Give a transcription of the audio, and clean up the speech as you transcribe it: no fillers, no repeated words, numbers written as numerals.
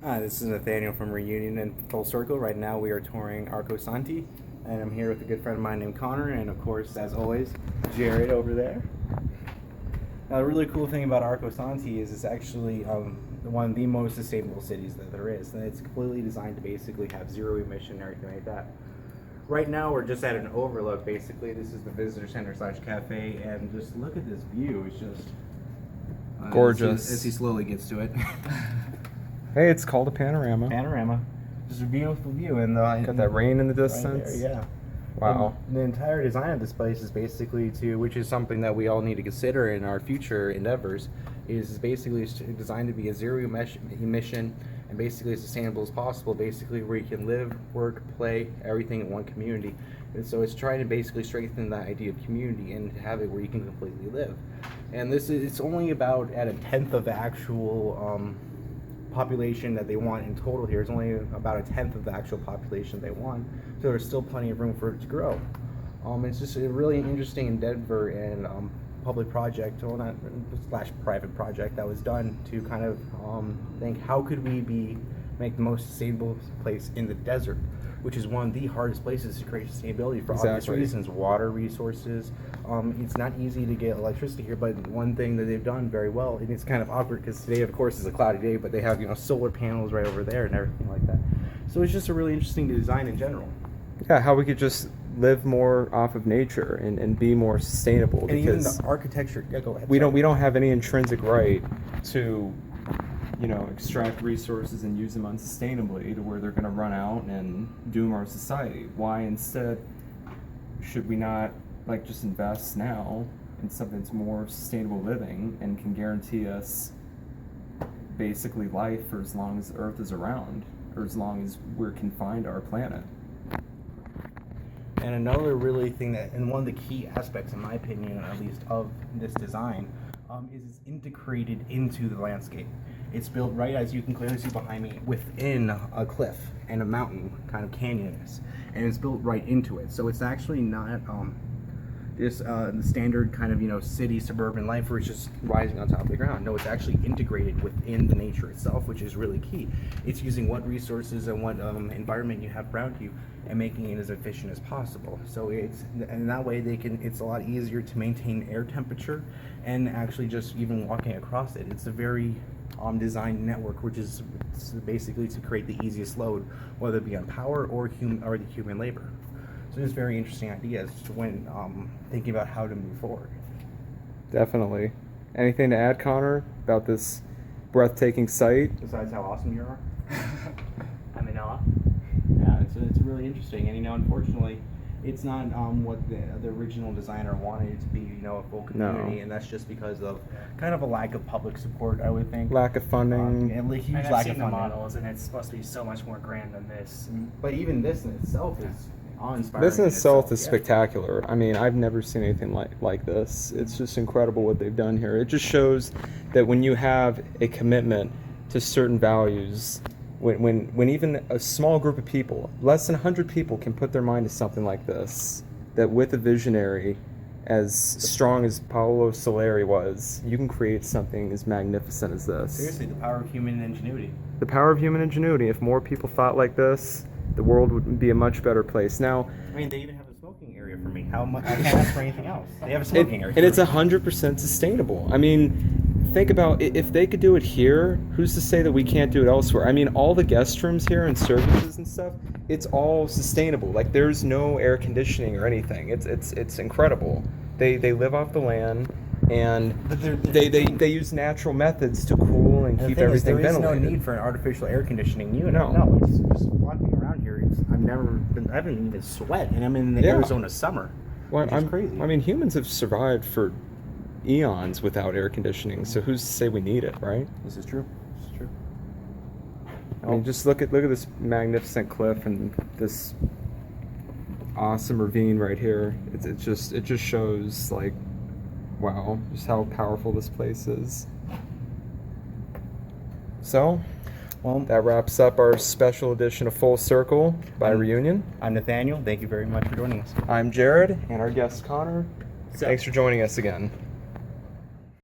Hi, this is Nathaniel from Reunion and Full Circle. Right now we are touring Arcosanti, and I'm here with a good friend of mine named Connor, and of course, as always, Jared over there. Now, the really cool thing about Arcosanti is it's actually one of the most sustainable cities that there is, and it's completely designed to basically have zero emission and everything like that. Right now we're just at an overlook, basically. This is the visitor center / cafe, and just look at this view. It's just gorgeous. As he slowly gets to it. Hey, it's called a panorama. Panorama. Just a beautiful view. And got that rain in the right distance. there, yeah. Wow. And the entire design of this place is basically which is something that we all need to consider in our future endeavors, is basically designed to be a zero emission and basically as sustainable as possible, basically where you can live, work, play, everything in one community. And so it's trying to basically strengthen the idea of community and to have it where you can completely live. And it's only about at a tenth of the actual population that they want in total here. It's only about a tenth of the actual population they want, so there's still plenty of room for it to grow. It's just a really interesting endeavor and public project, or not / private project, that was done to kind of think how could we make the most sustainable place in the desert, which is one of the hardest places to create sustainability for obvious reasons. Water resources. It's not easy to get electricity here, but one thing that they've done very well, and it's kind of awkward because today, of course, is a cloudy day, but they have solar panels right over there and everything like that. So it's just a really interesting design in general. Yeah, how we could just live more off of nature and be more sustainable. And because even the architecture. Yeah, go ahead. we don't have any intrinsic right to extract resources and use them unsustainably to where they're going to run out and doom our society. Why instead should we not just invest now in something that's more sustainable living and can guarantee us basically life for as long as Earth is around, or as long as we're confined to our planet. And another really thing and one of the key aspects, in my opinion, at least, of this design, is it's integrated into the landscape. It's built right, as you can clearly see behind me, within a cliff and a mountain kind of canyonus, and it's built right into it. So it's actually not this the standard kind of city suburban life where it's just rising on top of the ground. No, it's actually integrated within the nature itself, which is really key. It's using what resources and what environment you have around you and making it as efficient as possible. So and that way it's a lot easier to maintain air temperature, and actually just even walking across it. It's a very designed network, which is basically to create the easiest load, whether it be on power or the human labor. So it's a very interesting idea as to when thinking about how to move forward. Definitely. Anything to add, Connor, about this breathtaking site? Besides how awesome you are? I'm in awe. Yeah, it's really interesting, and unfortunately, it's not what the original designer wanted it to be. A full community, No. And that's just because of kind of a lack of public support, I would think. Lack of funding. And a huge And I've lack seen of the funding. models, and it's supposed to be so much more grand than this. But even this in itself is awe-inspiring. This in itself is yeah. spectacular. I mean, I've never seen anything like this. It's just incredible what they've done here. It just shows that when you have a commitment to certain values, when even a small group of people, less than 100 people, can put their mind to something like this, that with a visionary as strong as Paolo Soleri was, you can create something as magnificent as this. Seriously, the power of human ingenuity. The power of human ingenuity. If more people thought like this, the world would be a much better place. Now, I mean, they even have a smoking area for me. How much? I can't ask for anything else. They have a smoking area. And it's 100% sustainable. I mean, think about if they could do it here, who's to say that we can't do it elsewhere? I mean, all the guest rooms here and services and stuff, it's all sustainable. There's no air conditioning or anything. It's incredible. They live off the land, and they use natural methods to cool and keep everything there is ventilated. no need for an artificial air conditioning unit. No. It's just walking around here. I haven't even sweat, and I'm in the Arizona summer. Which is crazy. I mean, humans have survived for eons without air conditioning, so who's to say we need it, right? This is true. I mean, just look at this magnificent cliff and this awesome ravine right here. It just shows wow, just how powerful this place is. So, Well, that wraps up our special edition of Full Circle by Reunion. I'm Nathaniel. Thank you very much for joining us. I'm Jared, and our guest Connor. Thanks for joining us again.